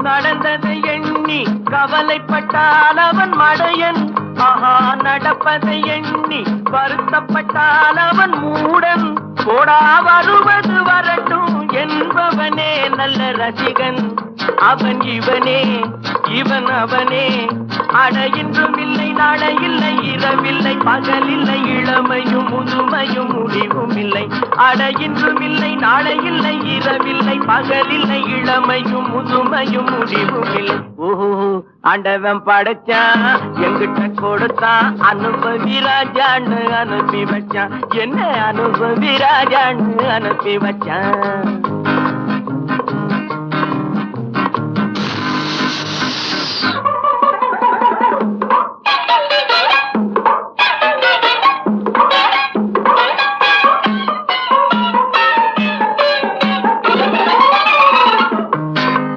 நடந்ததை எண்ணி கவலைப்பட்டால் அவன் மடையன். ஆஹா, நடப்பதை எண்ணி வருத்தப்பட்டால் அவன் மூடன். போடா வருவது வரட்டும் என்பவனே நல்ல ரசிகன். அவன் இவனே, இவன் அவனே. அட இன்றும் இல்லை, நாளை இல்லை, இரவில்லை, பகலில்லை, இளமையும் முதுமையும் முடிவும் இல்லை. அட இன்றும் இல்லை, நாளை இல்லை, இரவில்லை, பகலில்லை, இளமையும் முதுமையும் முடிவும் இல்லை. ஓஹோ, ஆண்டவன் படைச்சான், எங்கிட்ட கொடுத்தான், அனுபவி ராஜான்னு அனுப்பி வச்சான். என்ன அனுபவி ராஜான்னு அனுப்பி வச்சான்.